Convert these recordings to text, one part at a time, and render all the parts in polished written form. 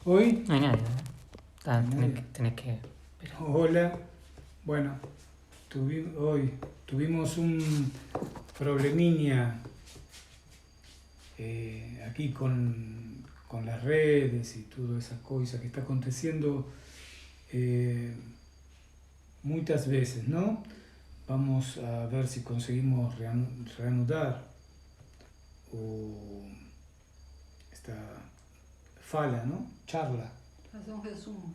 Hoy, No hay nadie, ¿verdad? Tenés que esperar. hola, bueno, hoy tuvimos un probleminha aquí con las redes y toda esa cosa que está aconteciendo muchas veces, ¿no? Vamos a ver si conseguimos reanudar esta fala, ¿no? Charla. Fazer resumo.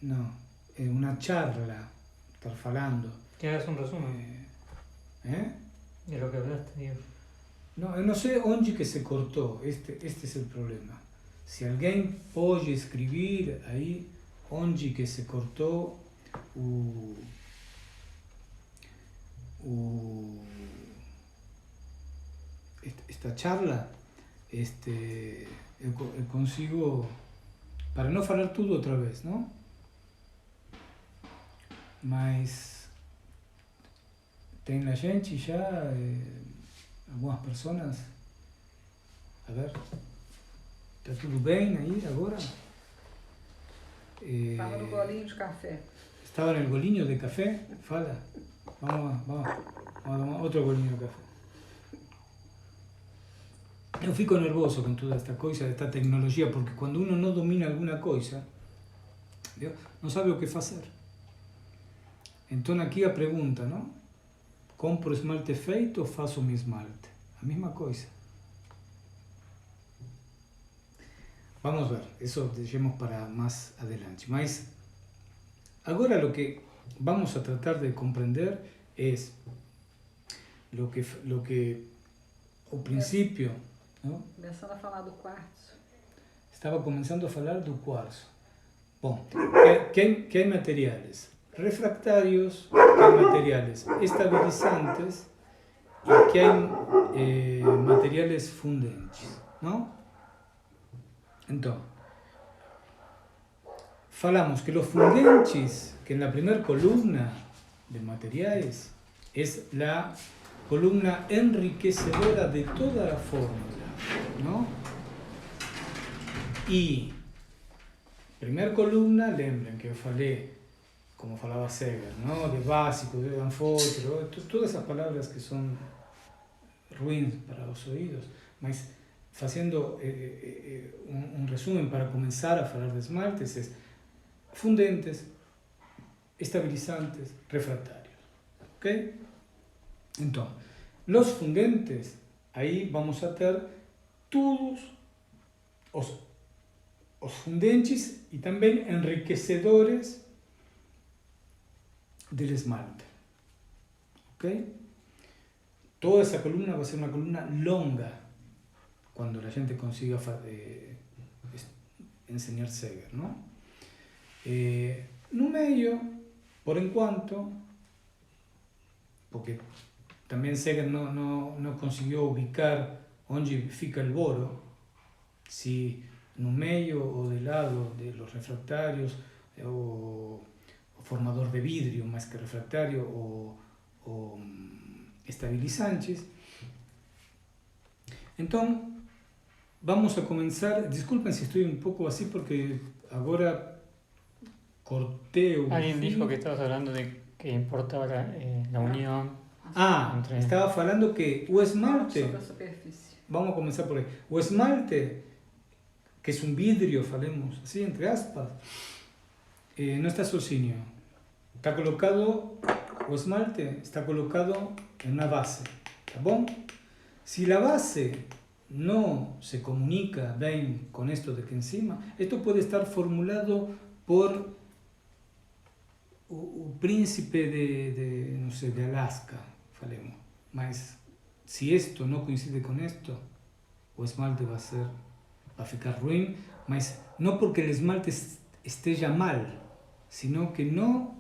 No, una charla, estar falando. Que hagas un resumen de lo que hablaste, Diego. No, eu não sei onde que se cortou, este é o problema. Se alguém pode escrever aí onde que se cortou esta charla, eu consigo, para não falar tudo outra vez, não? Mas tem na gente já algumas pessoas. A ver, está tudo bem aí agora? Estava no golinho de café. Estava no golinho de café? Fala. Vamos tomar outro golinho de café. Eu fico nervoso com toda esta coisa, esta tecnologia, porque quando uno não domina alguma coisa, não sabe o que fazer. Então aqui a pergunta, não? Compro esmalte feito ou faço meu esmalte? A mesma coisa. Vamos ver, isso deixemos para mais adelante. Mas agora o que vamos a tratar de compreender é o que o princípio, não? Começando a falar do quartzo. Estava começando a falar do quartzo. Bom, que hay materiales refractarios, que hay materiales estabilizantes y que hay materiales fundentes, ¿no? Entonces, falamos que los fundentes, que en la primera columna de materiales es la columna enriquecedora de toda la fórmula, ¿no? Y primeira coluna, lembren que eu falei, como falava Seger, não? De básico, de anfótero, todas essas palavras que são ruins para os ouvidos, mas fazendo um resumo para começar a falar de esmaltes, é fundentes, estabilizantes, refractários. ¿Ok? Então, os fundentes, aí vamos a ter todos os fundentes y también enriquecedores del esmalte. ¿Ok? Toda esa columna va a ser una columna longa cuando la gente consiga enseñar Seger, ¿no? No medio, por en cuanto, porque también Seger no consiguió ubicar dónde fica el boro, si no medio o del lado de los refractarios o formador de vidrio más que refractario o estabilizantes. Entonces vamos a comenzar, disculpen si estoy un poco así porque ahora corté Alguien dijo que estabas hablando de que importaba la unión. entre... estaba hablando que o esmalte, sobre a superfície. Vamos a comenzar por ahí, o esmalte, que es un vidrio, falemos así, entre aspas, no está sozinho. Está colocado, o esmalte está colocado en una base, ¿tá bom? Si la base no se comunica bien con esto de aquí encima, esto puede estar formulado por el príncipe no sé, de Alaska, falemos. Mas si esto no coincide con esto, o esmalte va a ficar ruim, mas no porque el esmalte esté ya mal, sino que no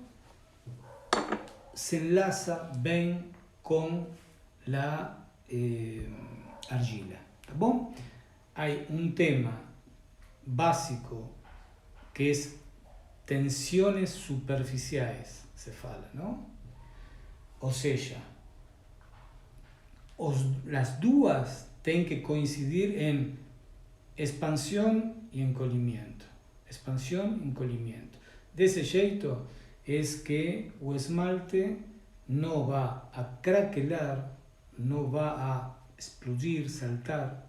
se enlaza bien con la argila. ¿Tá bom? Hay un tema básico que es tensiones superficiales, se fala, ¿no? O sea, las duas têm que coincidir em expansão e encolhimento. Expansão e encolhimento. Desse jeito é que o esmalte não vai a craquelar, não vai a explodir, saltar.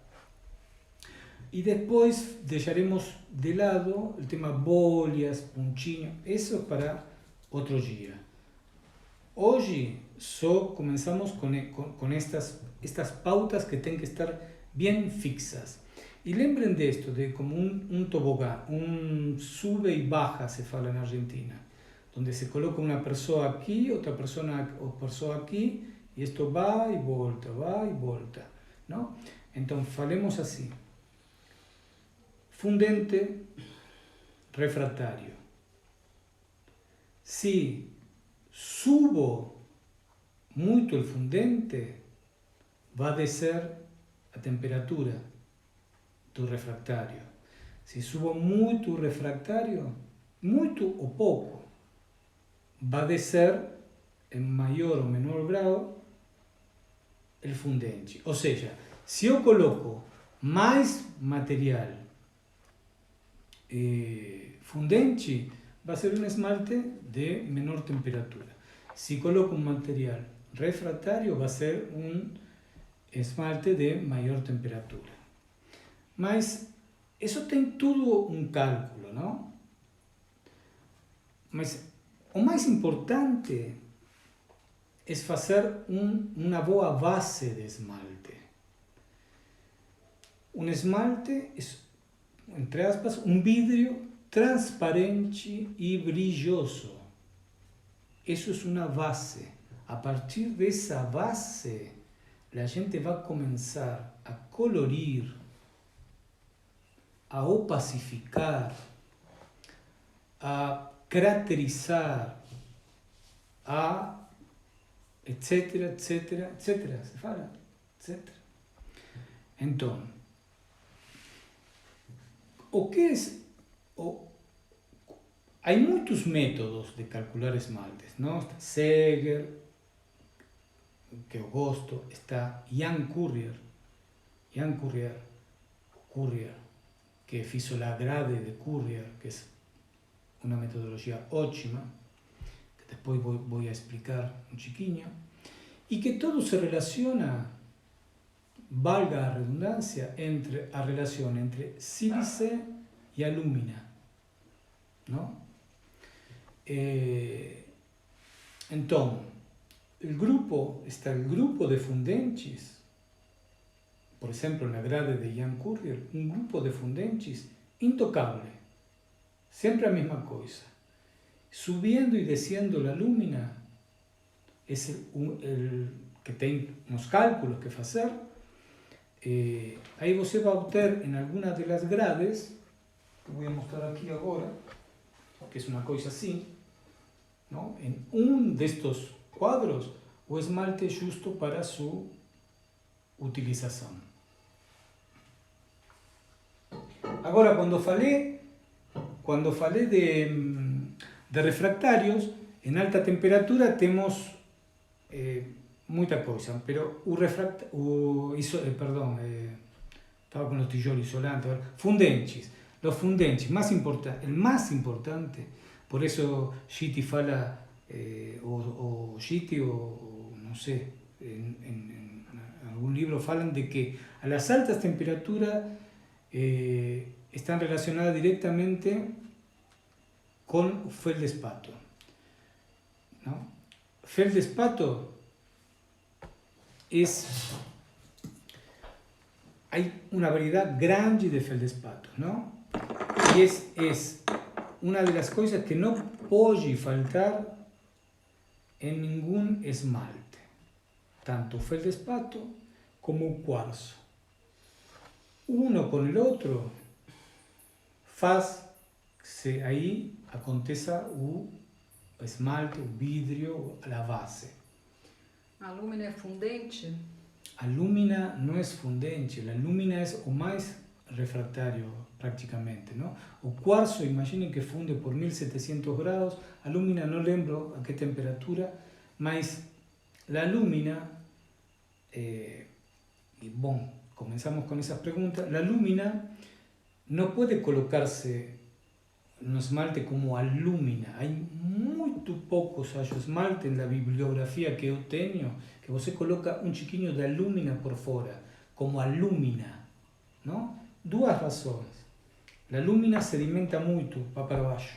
E depois deixaremos de lado o tema bolhas, pontinhos, isso para outro dia. Hoje só começamos com estas pautas que têm que estar bem fixas. E lembrem disto, de como um tobogã, um sube e baja, se fala na Argentina, onde se coloca uma pessoa aqui, outra pessoa aqui, e isto vai e volta, não? Então, falemos assim. Fundente, refratário. Se subo muito o fundente, vai descer a temperatura do refractário. Se subo muito o refractário, muito ou pouco, vai descer em maior ou menor grau o fundente. Ou seja, se eu coloco mais material fundente, vai ser um esmalte de menor temperatura. Se coloco um material refratário, vai ser um esmalte de maior temperatura. Mas isso tem tudo um cálculo, não? Mas o mais importante é fazer uma boa base de esmalte. Um esmalte é, entre aspas, um vidro transparente e brilhoso. Isso é uma base. A partir dessa base, a gente vai começar a colorir, a opacificar, a caracterizar, a etc. Se fala? Etc. Então, o que é... Há muitos métodos de calcular esmaltes, não? Está Seger, que eu gosto, está Ian Currier, que fez a grade de Currier, que é uma metodologia ótima, que depois vou explicar um chiquinho, e que todo se relaciona, valga a redundância, entre a relação entre sílice e alúmina, não? Então, está o grupo de fundentes, por exemplo, na grade de Ian Currier, um grupo de fundentes intocável, sempre a mesma coisa. Subindo e descendo a lúmina, é que tem uns cálculos que fazer. Aí você vai obter em alguma das grades, que vou mostrar aqui agora, que é uma coisa assim, não? Em destes quadros, o esmalte justo para sua utilização. Agora, quando falei de refractários, em alta temperatura temos muita coisa, pero estava com os tijolos isolantes, fundentes. Los fundentes, el más importante, por eso Gitti fala, o Gitti, o no sé, en algún libro falan de que a las altas temperaturas están relacionadas directamente con feldespato, ¿no? Feldespato hay una variedad grande de feldespatos, ¿no? Y es una de las cosas que no puede faltar en ningún esmalte, tanto feldespato como cuarzo. Uno con el otro faz que ahí aconteça o esmalte, o vidro, a base. A lúmina é fundente? A lúmina não é fundente, a lúmina é o mais refractário praticamente, não? O quartzo, imaginem que funde por 1700 graus, a lúmina não lembro a que temperatura, mas a lúmina, bom, começamos com essas perguntas, a lúmina no puede colocarse un esmalte como alúmina. Hay muy poucos esmalte en la bibliografía que yo tengo que você coloca un chiquinho de alúmina por fuera, como alúmina, ¿no? Duas razones. La alúmina sedimenta muito, va para baixo.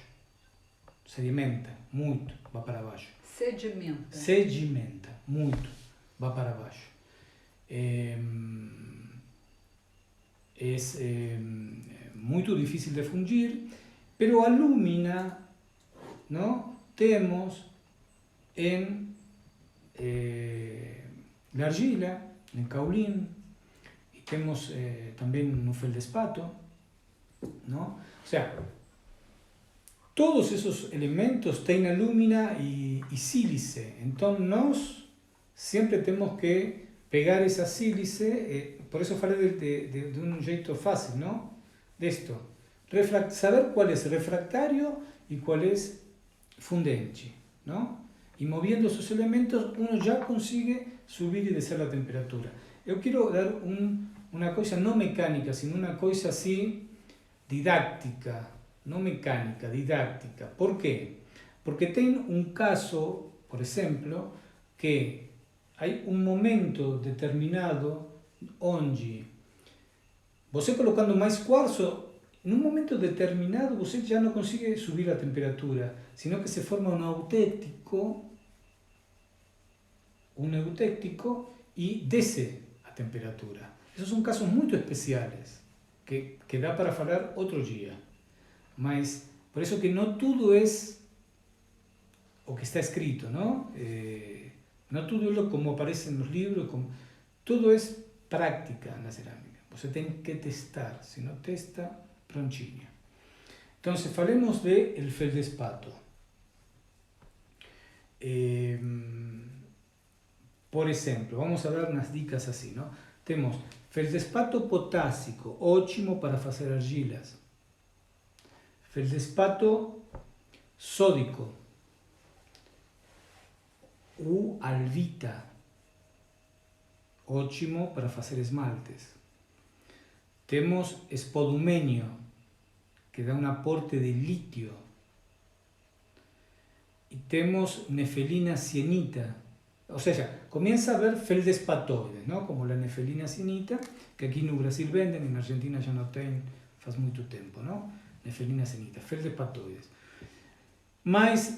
Sedimenta muito, va para baixo. Sedimenta. Sedimenta muito, va para baixo. Es muy difícil de fundir, pero alúmina, ¿no? Tenemos en la argila, en el caulín, y tenemos también en el feldespato, ¿no? O sea, todos esos elementos tienen alúmina y sílice, entonces nos siempre tenemos que pegar esa sílice, por eso falei de un jeito fácil, ¿no? De esto, saber cuál es refractario y cuál es fundente, ¿no? Y moviendo esos elementos uno ya consigue subir y descer la temperatura. Yo quiero dar una cosa no mecánica, sino una cosa así didáctica, no mecánica, didáctica. ¿Por qué? Porque tengo un caso, por ejemplo, que hay un momento determinado onde você colocando más cuarzo, en un momento determinado você ya no consigue subir la temperatura, sino que se forma un eutectico y desce a temperatura. Esos son casos muy especiales que da para hablar otro día. Mas, por eso que no todo es o que está escrito, ¿no? No todo es como aparece en los libros, todo es práctica en la cerámica. Você tiene que testar, si no testa, prontinho. Entonces, hablemos del feldespato. Por ejemplo, vamos a dar unas dicas así, ¿no? Tenemos feldespato potásico, ótimo para hacer argilas. Feldespato sódico, u albita, ótimo para hacer esmaltes. Tenemos espodumenio, que da un aporte de litio. Y tenemos nefelina cienita. O sea, ya comienza a ver feldespatoides, ¿no? Como la nefelina cienita, que aquí en Brasil venden, en Argentina ya no tienen, hace mucho tiempo, ¿no? Nefelina cienita, feldespatoides. Mas,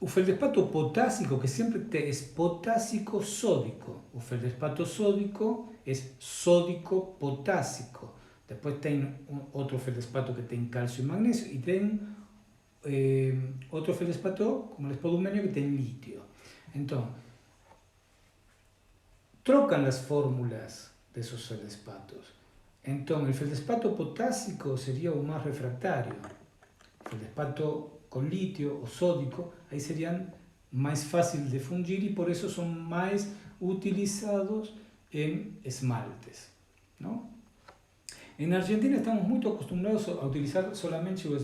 o feldespato potásico, que siempre es potásico sódico. O feldespato sódico es sódico potásico. Después tem otro feldespato que tiene calcio y magnesio, y tiene otro feldespato, como el espodumenio, que tiene litio. Entonces, trocan las fórmulas de esos feldespatos. Entonces, el feldespato potásico sería un más refractario. El feldespato con litio o sódico, ahí serían más fáciles de fundir y por eso son más utilizados en esmaltes, ¿no? En Argentina estamos muy acostumbrados a utilizar solamente el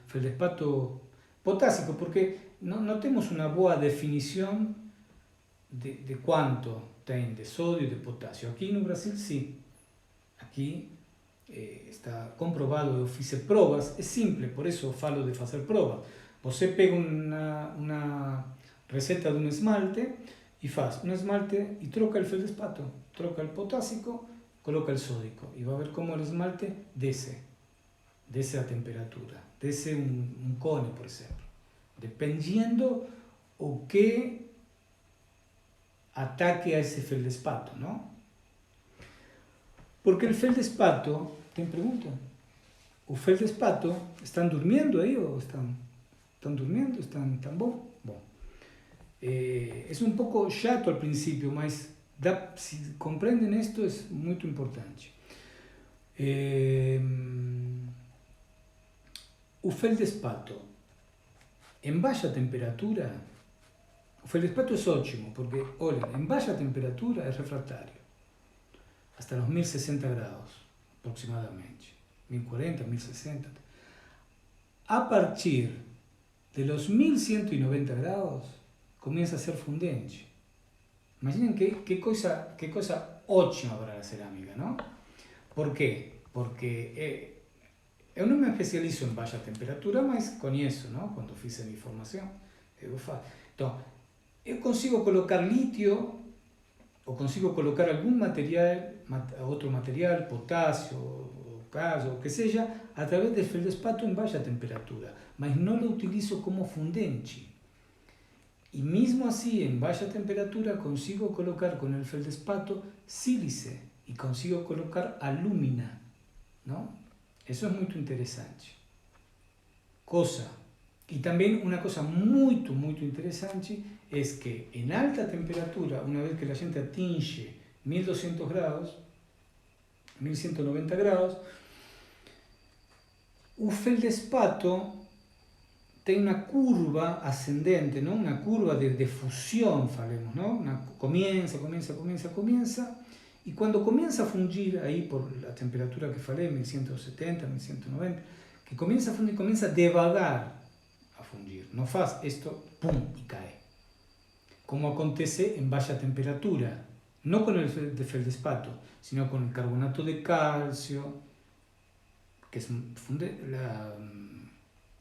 feldespato potásico porque no tenemos una buena definición de cuánto tiene de sodio y de potasio. Aquí en Brasil sí, aquí está comprobado, yo hice pruebas, es simple, por eso falo de hacer pruebas. Você pega una receta de un esmalte y hace un esmalte y troca el feldespato, troca el potásico, coloca el sódico y va a ver cómo el esmalte desce a temperatura, desce un cone, por ejemplo, dependiendo o qué ataque a ese feldespato, ¿no? Porque el feldespato, ¿te preguntan? ¿O feldespato están durmiendo ahí o están durmiendo? ¿Están tan bom? Bom. Es un poco chato al principio, mas si comprenden esto es muy importante. O feldespato en baja temperatura, o feldespato es ótimo porque, olha, en baja temperatura es refractario, hasta los 1060 grados aproximadamente, 1040, 1060. A partir de los 1190 grados comienza a ser fundente. Imaginen qué cosa ótima para la cerámica, ¿no? Por quê? Porque eu não me especializo em baixa temperatura, mas conheço, não? Quando fiz a minha formação, eu faço. Então, eu consigo colocar lítio, ou consigo colocar algum material, outro material, potássio, caso, o que seja, através do feldespato em baixa temperatura, mas não o utilizo como fundente. E mesmo assim, em baixa temperatura, consigo colocar com o feldespato sílice e consigo colocar alúmina, não? Isso é muito interessante. E também uma coisa muito, muito interessante é que em alta temperatura, uma vez que a gente atinge 1200 graus, 1190 graus, o feldespato tem uma curva ascendente, não? Uma curva de fusão, falemos, não? Começa, e quando começa a fundir aí por a temperatura que falei, 1170, 1190, que começa a fundir, começa devagar a fundir, não faz isto, pum, e cai. Como acontece em baixa temperatura, não com o feldespato, sino com o carbonato de cálcio, que funde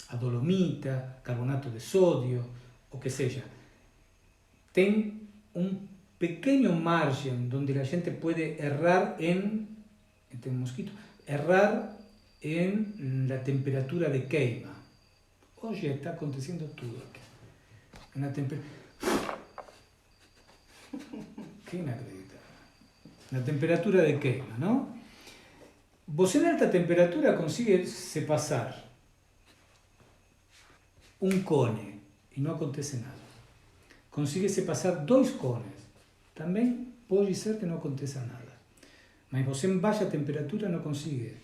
a dolomita, carbonato de sódio, o que seja. Tem pequeño margen donde a gente pode errar tem um mosquito, errar em la temperatura de queima. Hoje está acontecendo tudo aqui. Na que inacreditável. Na temperatura de queima, não? Você em alta temperatura consegue se passar um cone e não acontece nada. Consegue se passar 2 cones. Também pode ser que não aconteça nada. Mas você em baixa temperatura não consegue.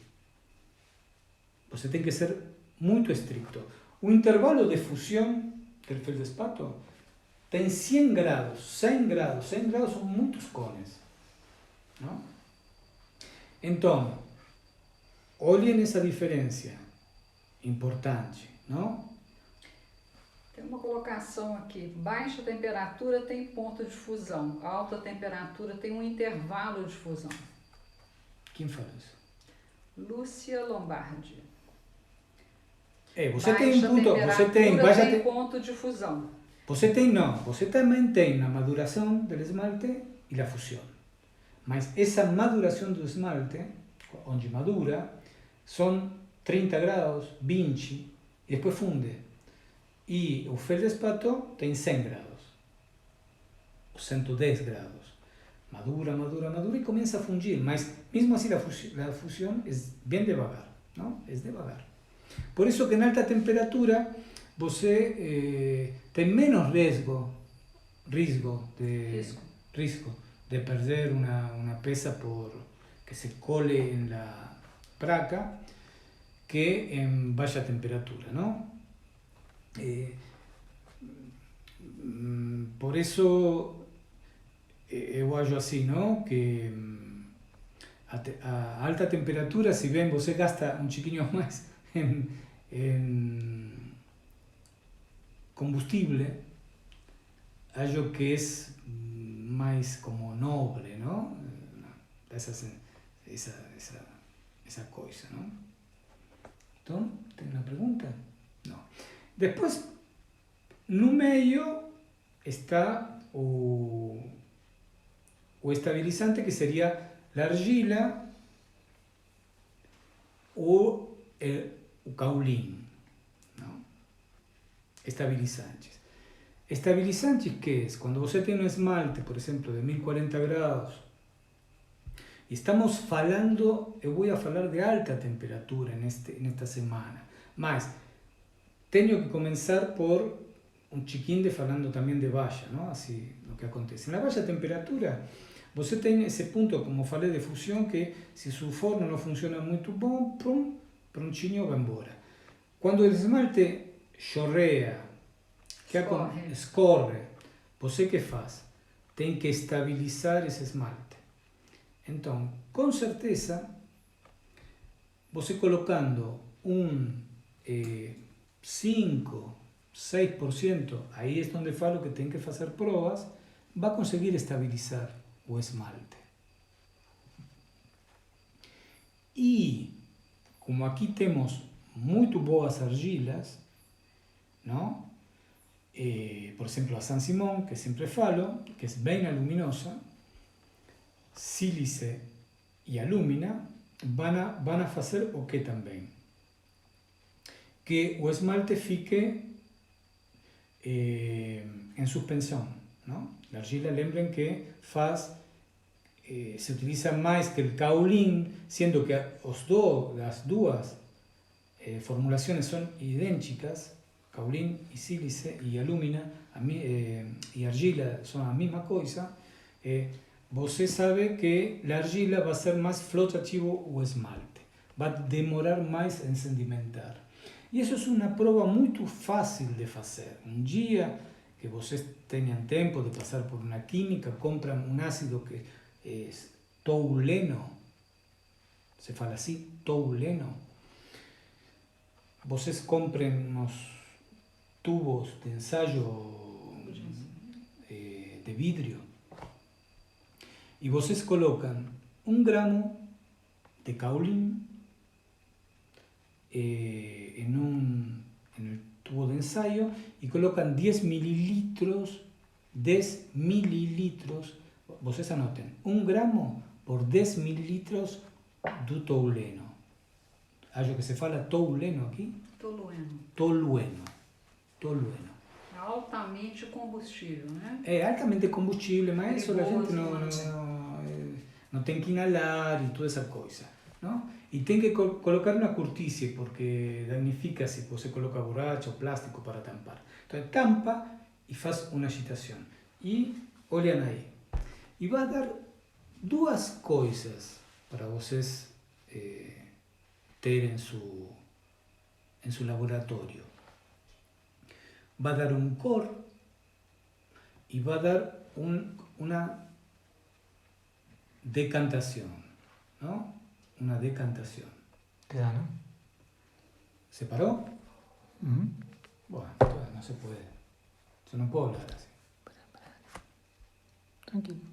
Você tem que ser muito estricto. O intervalo de fusão do feldespato tem 100 graus, 100 graus. 100 graus são muitos cones. Não? Então, olhem essa diferença importante, não? Tem uma colocação aqui, baixa temperatura tem ponto de fusão, alta temperatura tem um intervalo de fusão. Quem fala isso? Lúcia Lombardi. Você tem ponto, você tem ponto de fusão. Você também tem a maduração do esmalte e a fusão. Mas essa maduração do esmalte, onde madura, são 30 graus, 20, e depois funde. E o feldespato tem 100 graus, 110 graus. Madura e começa a fundir, mas mesmo assim a fusão é bem devagar, não? É devagar. Por isso que em alta temperatura você tem menos risco de perder uma peça por que se cole na placa que em baixa temperatura, não? Por isso eu acho assim, não? Que a alta temperatura, se bem você gasta um chiquinho mais em combustível, acho que é mais como nobre, não? Essa coisa, não? Então, tem uma pergunta? Não. Depois, no meio está o estabilizante, que seria a argila ou o caulín, não? Estabilizantes. Estabilizantes, que é? Quando você tem um esmalte, por exemplo, de 1040 graus, estamos falando, eu vou falar de alta temperatura nesta semana, mas tenho que começar por um chiquinho falando também de baixa, não? Assim, o que acontece. Na baixa temperatura, você tem esse ponto, como falei, de fusão, que se o forno não funciona muito bom, prontinho, vai embora. Quando o esmalte chorreia, escorre, você que faz? Tem que estabilizar esse esmalte. Então, com certeza, você colocando 5, 6%, aí é onde falo que tem que fazer provas, vai conseguir estabilizar o esmalte. como aquí tenemos muy boas argilas, ¿no? Por ejemplo, a San Simón, que siempre falo, que es bem aluminosa, sílice y alúmina, van a hacer o que también. Que o esmalte fique en suspensión, ¿no? La argila, lembren que se utiliza más que el caolín, siendo que las dos formulaciones son idénticas, caolín y sílice y alúmina y argila son la misma cosa. Você sabe que la argila va a ser más flotativo o esmalte, va a demorar más en sedimentar. Y eso es una prueba muy fácil de hacer. Un día que vocês tengan tiempo de pasar por una química, compran un ácido que es touleno, se fala así, touleno. Vocês compren unos tubos de ensayo de vidrio y vocês colocan 1 gramo de caolín en el tubo de ensayo y colocan 10 mililitros, vocês anoten, 1 gramo por 10 mililitros de touleno. Algo que se fala touleno aqui? Tolueno. É altamente combustível, né? É altamente combustível, mas isso a gente não tem que inhalar e toda essa coisa, não? E tem que colocar uma cortice, porque danifica se você coloca borracha ou plástico para tampar. Então tampa e faz uma agitação. E olhem aí. E vai dar 2 coisas para vocês terem em seu laboratório. Va a dar un core y va a dar una decantación, ¿no? Una decantación. Te da, ¿no? ¿Se paró? Bueno, no se puede. Yo no puedo hablar así. Tranquilo.